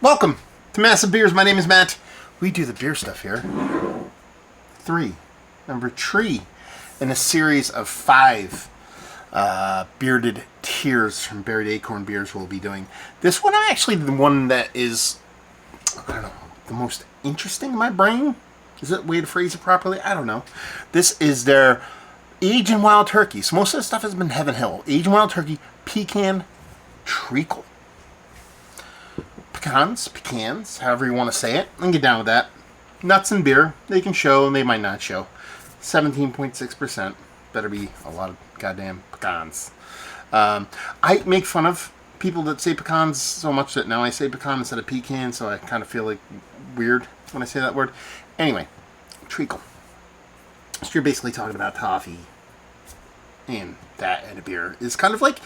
Welcome to Massive Beers. My name is Matt. We do the beer stuff here. 3. Number tree in a series of 5 bearded tiers from Buried Acorn beers we'll be doing. This one, I'm actually the one that is, I don't know, the most interesting in my brain. Is that a way to phrase it properly? I don't know. This is their Aged in Wild Turkey. So most of the stuff has been Heaven Hill. Aged in Wild Turkey, Pecan, Treacle. Pecans, however you want to say it. I can get down with that. Nuts and beer. They can show and they might not show. 17.6%. Better be a lot of goddamn pecans. I make fun of people that say pecans so much that now I say pecan instead of pecan, so I kind of feel like weird when I say that word. Anyway, treacle. So you're basically talking about toffee and that and a beer. It's kind of like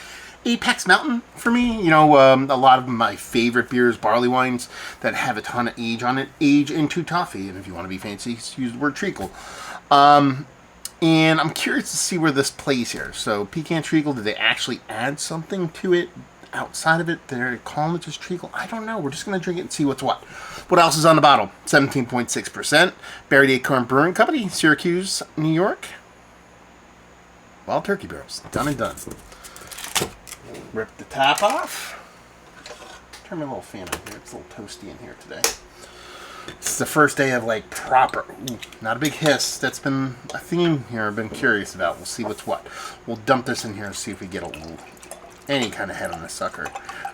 Apex Mountain for me. You know, a lot of my favorite beers, barley wines that have a ton of age on it, age into toffee. And if you want to be fancy, use the word treacle. And I'm curious to see where this plays here. So pecan treacle, did they actually add something to it outside of it? They're calling it just treacle. I don't know. We're just going to drink it and see what's what. What else is on the bottle? 17.6%. Buried Acorn Brewing Company, Syracuse, New York. Wild turkey barrels. Done and done. Rip the top off. Turn my little fan on here. It's a little toasty in here today. It's the first day of like proper, not a big hiss. That's been a theme here I've been curious about. We'll see what's what. We'll dump this in here and see if we get any kind of head on this sucker.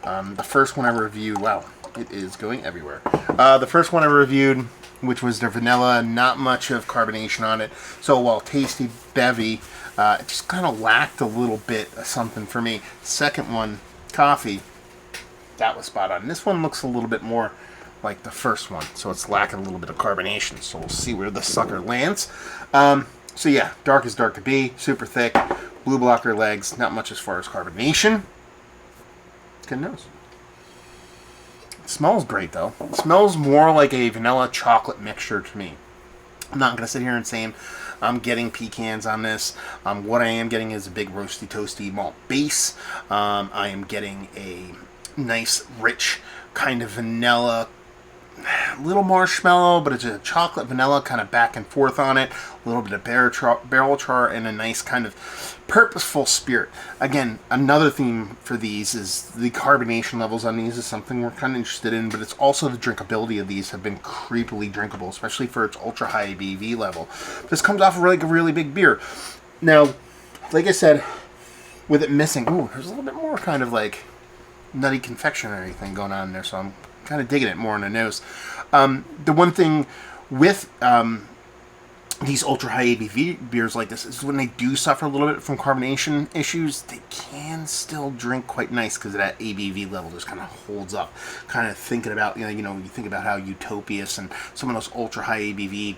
The first one I reviewed, wow, it is going everywhere. The first one I reviewed, which was their vanilla, not much of carbonation on it. So while tasty bevy, it just kind of lacked a little bit of something for me. Second one, coffee, that was spot on. This one looks a little bit more like the first one, so it's lacking a little bit of carbonation. So we'll see where the sucker lands. So yeah, dark as dark to be, super thick, blue blocker legs, not much as far as carbonation. Good nose. It smells great though. It smells more like a vanilla chocolate mixture to me. I'm not going to sit here and say I'm getting pecans on this. What I am getting is a big roasty toasty malt base. I am getting a nice rich kind of vanilla, little marshmallow, but it's a chocolate vanilla kind of back and forth on it. A little bit of barrel char and a nice kind of purposeful spirit. Again, another theme for these is the carbonation levels on these is something we're kind of interested in, but it's also the drinkability of these have been creepily drinkable, especially for its ultra high ABV level. This comes off of like a really big beer. Now, like I said, with it missing, there's a little bit more kind of like nutty confectionery thing going on in there, so I'm kind of digging it more on the nose. The one thing with these ultra high ABV beers like this is when they do suffer a little bit from carbonation issues, they can still drink quite nice because that ABV level just kind of holds up. Kind of thinking about, you think about how Utopias and some of those ultra high ABV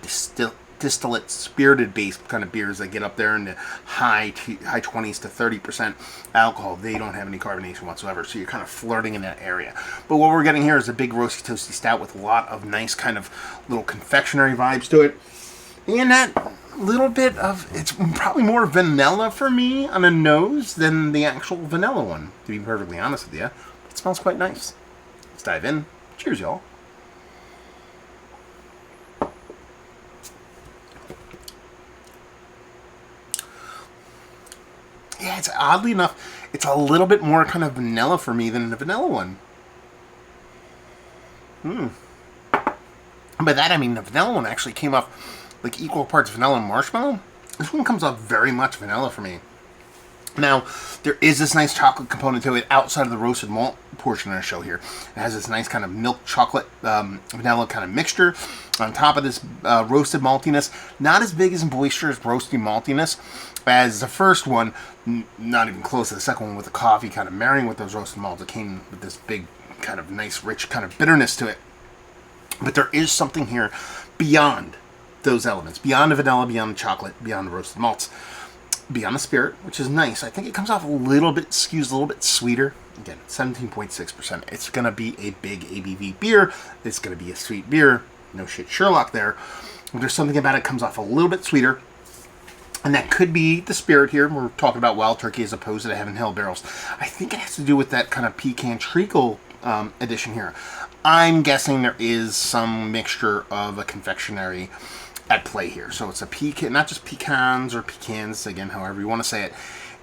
distillate spirited based kind of beers that get up there in the high 20s to 30% alcohol, they don't have any carbonation whatsoever, so you're kind of flirting in that area. But what we're getting here is a big roasty toasty stout with a lot of nice kind of little confectionery vibes to it, and that little bit of, it's probably more vanilla for me on the nose than the actual vanilla one, to be perfectly honest with you. It smells quite nice. Let's dive in. Cheers, y'all. Yeah, it's oddly enough, it's a little bit more kind of vanilla for me than the vanilla one. By that I mean the vanilla one actually came off like equal parts vanilla and marshmallow. This one comes off very much vanilla for me. Now, there is this nice chocolate component to it outside of the roasted malt portion of the show here. It has this nice kind of milk chocolate vanilla kind of mixture on top of this roasted maltiness. Not as big as and boisterous roasty maltiness as the first one, not even close to the second one with the coffee kind of marrying with those roasted malts. It came with this big kind of nice rich kind of bitterness to it. But there is something here beyond those elements, beyond the vanilla, beyond the chocolate, beyond the roasted malts, beyond the spirit, which is nice. I think it comes off a little bit, skews a little bit sweeter. Again, 17.6%. It's going to be a big ABV beer. It's going to be a sweet beer. No shit Sherlock there. But there's something about it comes off a little bit sweeter. And that could be the spirit here. We're talking about wild turkey as opposed to the Heaven Hill barrels. I think it has to do with that kind of pecan treacle edition here. I'm guessing there is some mixture of a confectionery at play here. So it's a pecan, not just pecans or pecans, again, however you want to say it.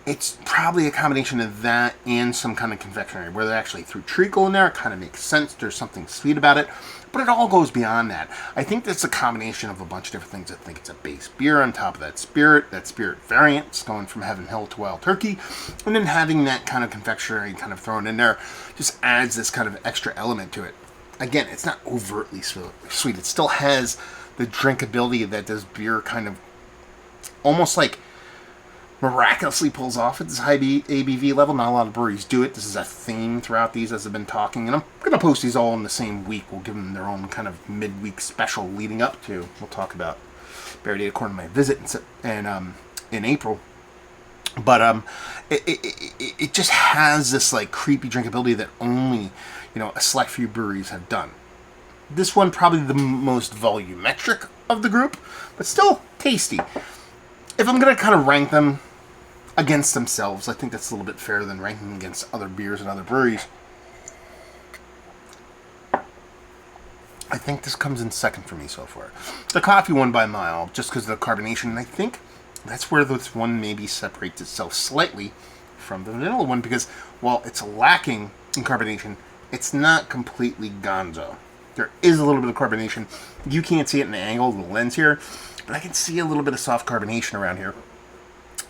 It's probably a combination of that and some kind of confectionery, where they actually threw treacle in there. It kind of makes sense. There's something sweet about it, but it all goes beyond that. I think that's a combination of a bunch of different things. I think it's a base beer on top of that spirit variant. It's going from Heaven Hill to Wild Turkey, and then having that kind of confectionery kind of thrown in there just adds this kind of extra element to it. Again, it's not overtly sweet. It still has the drinkability that this beer kind of almost like miraculously pulls off at this high ABV level. Not a lot of breweries do it. This is a theme throughout these as I've been talking, and I'm going to post these all in the same week. We'll give them their own kind of midweek special leading up to. We'll talk about Buried Acorn, my visit in April. But it just has this like creepy drinkability that only a select few breweries have done. This one probably the most volumetric of the group, but still tasty. If I'm going to kind of rank them against themselves, I think that's a little bit fairer than ranking against other beers and other breweries. I think this comes in second for me so far. The coffee won by a mile, just because of the carbonation, and I think that's where this one maybe separates itself slightly from the vanilla one, because while it's lacking in carbonation, it's not completely gonzo. There is a little bit of carbonation. You can't see it in the angle of the lens here, but I can see a little bit of soft carbonation around here.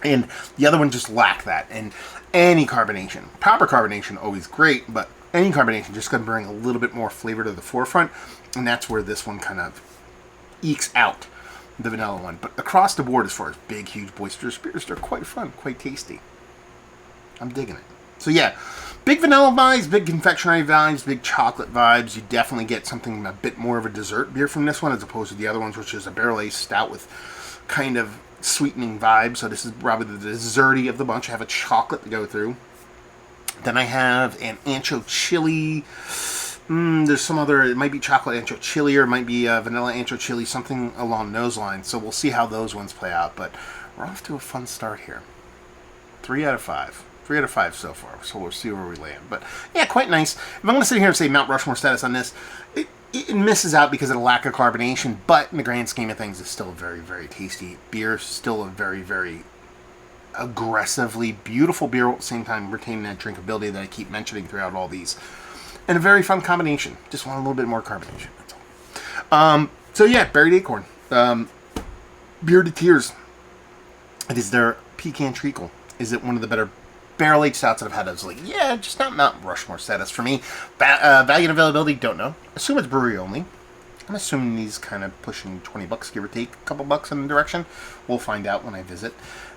And the other one just lacked that. And any carbonation, proper carbonation, always great, but any carbonation just going to bring a little bit more flavor to the forefront. And that's where this one kind of ekes out the vanilla one. But across the board, as far as big, huge, boisterous beers, they're quite fun, quite tasty. I'm digging it. So yeah, big vanilla vibes, big confectionery vibes, big chocolate vibes. You definitely get something a bit more of a dessert beer from this one as opposed to the other ones, which is a barrel-aged stout with kind of sweetening vibes. So this is probably the desserty of the bunch. I have a chocolate to go through. Then I have an ancho chili. There's some other, it might be chocolate ancho chili or it might be vanilla ancho chili, something along those lines. So we'll see how those ones play out. But we're off to a fun start here. 3 out of 5. 3 out of 5 so far, so we'll see where we land. But yeah, quite nice. If I'm going to sit here and say Mount Rushmore status on this, it misses out because of the lack of carbonation, but in the grand scheme of things, it's still a very, very tasty beer. Still a very, very aggressively beautiful beer, at the same time retaining that drinkability that I keep mentioning throughout all these. And a very fun combination. Just want a little bit more carbonation, that's all. So yeah, Buried Acorn. Beer to Tears. It is their Pecan Treacle. Is it one of the better barrel-aged stouts that I've had? I was like, yeah, just not Mount Rushmore status for me. Value and availability, don't know. Assume it's brewery only. I'm assuming these kind of pushing $20, give or take a couple bucks in the direction. We'll find out when I visit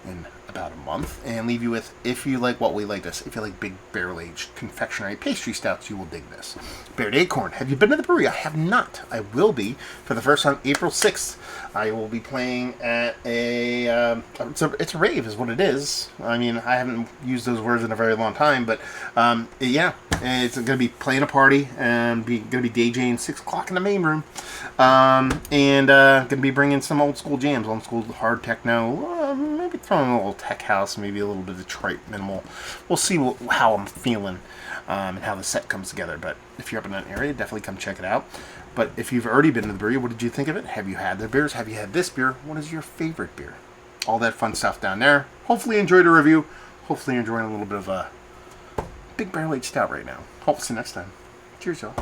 in about a month. And leave you with, if you like what we like this, if you like big barrel-aged confectionery pastry stouts, you will dig this. Buried Acorn. Have you been to the brewery? I have not. I will be for the first time April 6th. I will be playing at a, it's a rave is what it is. I mean, I haven't used those words in a very long time, but yeah, it's going to be playing a party and going to be DJing 6 o'clock in the main room. And going to be bringing some old school jams, old school hard techno, maybe throwing a little tech house, maybe a little bit of Detroit minimal. We'll see how I'm feeling and how the set comes together. But if you're up in that area, definitely come check it out. But if you've already been to the brewery, what did you think of it? Have you had their beers? Have you had this beer? What is your favorite beer? All that fun stuff down there. Hopefully you enjoyed the review. Hopefully you're enjoying a little bit of a big barrel-aged stout right now. Hope to see you next time. Cheers, y'all.